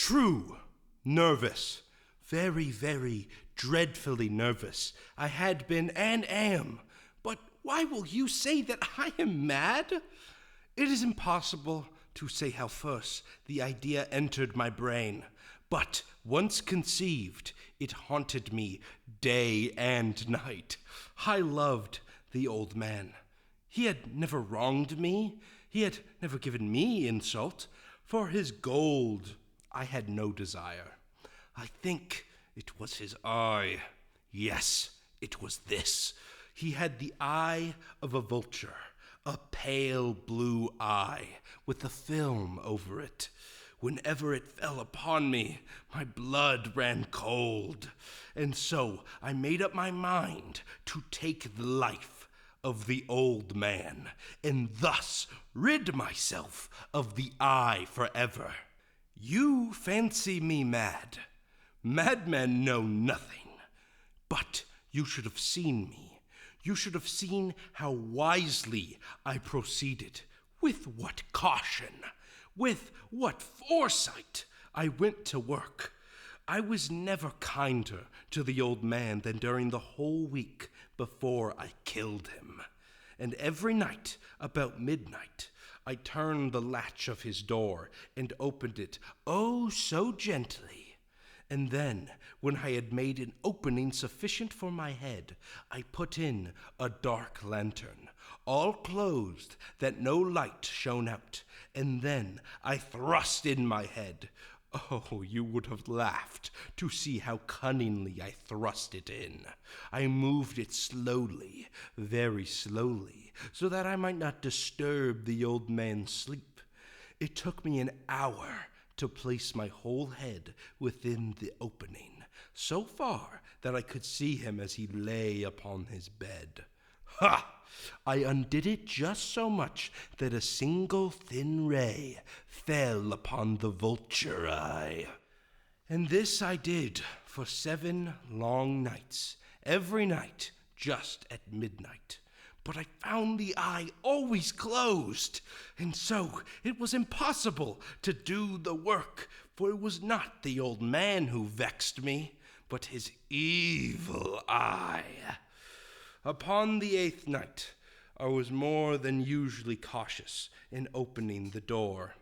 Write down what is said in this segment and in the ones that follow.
True, nervous, very, very dreadfully nervous. I had been and am. But why will you say that I am mad? It is impossible to say how first the idea entered my brain, but once conceived, it haunted me day and night. I loved the old man. He had never wronged me. He had never given me insult. For his gold, I had no desire. I think it was his eye. Yes, it was this. He had the eye of a vulture, a pale blue eye with a film over it. Whenever it fell upon me, my blood ran cold. And so I made up my mind to take the life of the old man, and thus rid myself of the eye forever. You fancy me mad. Madmen know nothing. But you should have seen me. You should have seen how wisely I proceeded, with what caution, with what foresight I went to work. I was never kinder to the old man than during the whole week before I killed him. And every night, about midnight, I turned the latch of his door and opened it, oh, so gently. And then, when I had made an opening sufficient for my head, I put in a dark lantern, all closed, that no light shone out, and then I thrust in my head. Oh, you would have laughed to see how cunningly I thrust it in. I moved it slowly, very slowly, so that I might not disturb the old man's sleep. It took me an hour to place my whole head within the opening, so far that I could see him as he lay upon his bed. Ha! I undid it just so much that a single thin ray fell upon the vulture eye. And this I did for 7 long nights, every night just at midnight. But I found the eye always closed, and so it was impossible to do the work, for it was not the old man who vexed me, but his evil eye. Upon the 8th night, I was more than usually cautious in opening the door.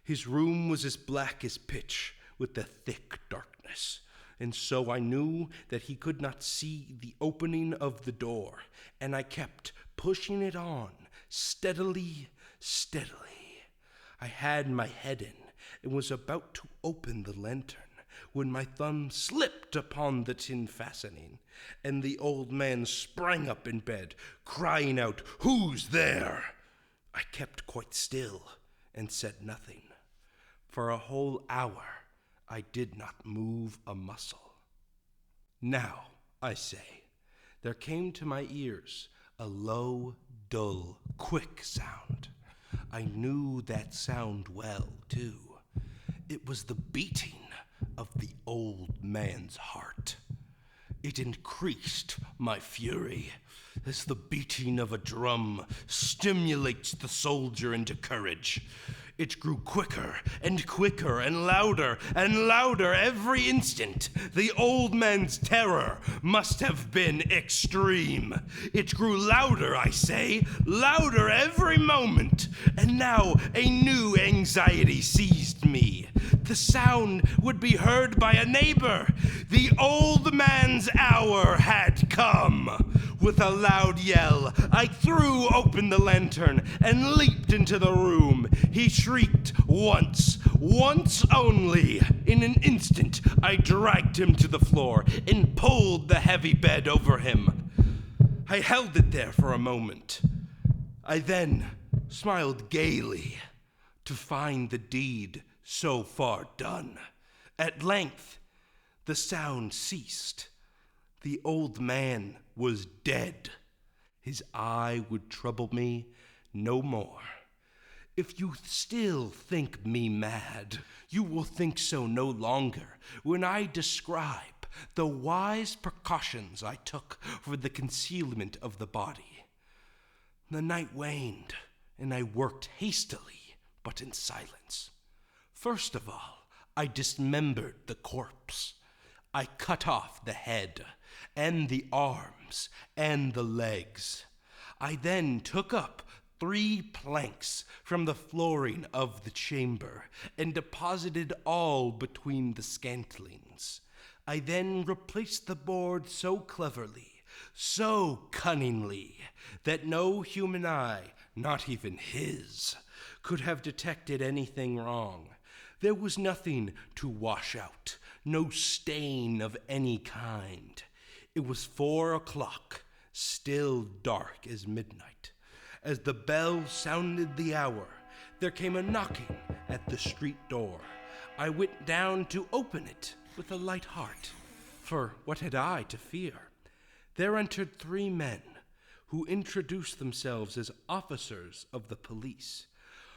His room was as black as pitch, with the thick darkness, and so I knew that he could not see the opening of the door, and I kept pushing it on, steadily, steadily. I had my head in, and was about to open the lantern, when my thumb slipped upon the tin fastening, and the old man sprang up in bed, crying out, "Who's there?" I kept quite still, and said nothing. For a whole hour, I did not move a muscle. Now, I say, there came to my ears a low, dull, quick sound. I knew that sound well, too. It was the beating of the old man's heart. It increased my fury, as the beating of a drum stimulates the soldier into courage. It grew quicker and quicker and louder every instant. The old man's terror must have been extreme. It grew louder, I say, louder every moment. And now a new anxiety seized me. The sound would be heard by a neighbor. The old man's hour had come. With a loud yell, I threw open the lantern and leaped into the room. He shrieked once only. In an instant, I dragged him to the floor and pulled the heavy bed over him. I held it there for a moment. I then smiled gaily to find the deed so far done. At length, the sound ceased. The old man was dead. His eye would trouble me no more. If you still think me mad, you will think so no longer when I describe the wise precautions I took for the concealment of the body. The night waned, and I worked hastily, but in silence. First of all, I dismembered the corpse. I cut off the head, and the arms, and the legs. I then took up 3 planks from the flooring of the chamber, and deposited all between the scantlings. I then replaced the board so cleverly, so cunningly, that no human eye, not even his, could have detected anything wrong. There was nothing to wash out, no stain of any kind. It was 4 o'clock, still dark as midnight. As the bell sounded the hour, there came a knocking at the street door. I went down to open it with a light heart, for what had I to fear? There entered 3 men, who introduced themselves as officers of the police.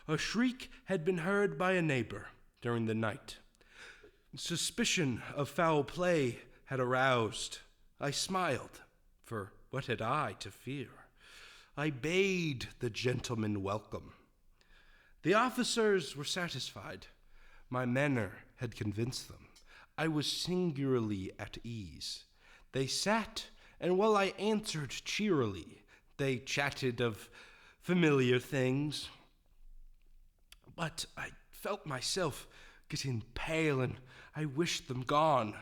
A shriek had been heard by a neighbor during the night. Suspicion of foul play had aroused. I smiled, for what had I to fear? I bade the gentlemen welcome. The officers were satisfied. My manner had convinced them. I was singularly at ease. They sat, and while I answered cheerily, they chatted of familiar things. But I felt myself getting pale, and I wished them gone.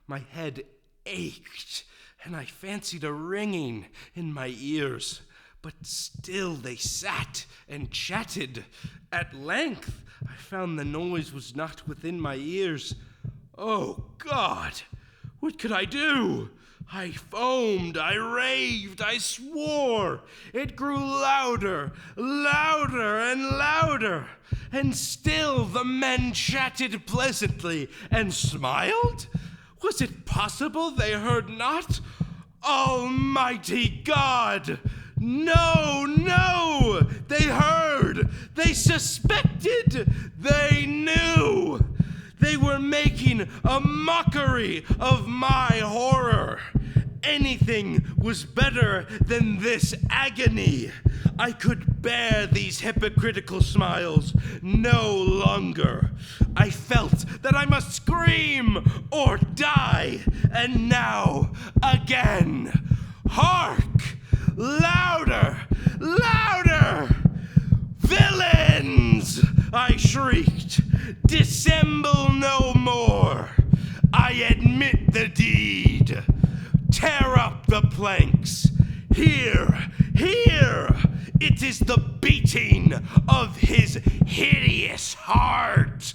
My head ached, and I fancied a ringing in my ears. But still they sat and chatted. At length I found the noise was not within my ears. Oh, God! What could I do? I foamed, I raved, I swore. It grew louder, louder, and louder. And still the men chatted pleasantly and smiled? Was it possible they heard not? Almighty God! No, no! They heard! They suspected! They knew! They were making a mockery of my horror. Anything was better than this agony. I could bear these hypocritical smiles no longer. I felt that I must scream or die. And now, again, hark! Louder! Louder! Villains! I shrieked. Dissemble no more. I admit the deed. Tear up the planks. Here, here! It is the beating of his hideous heart.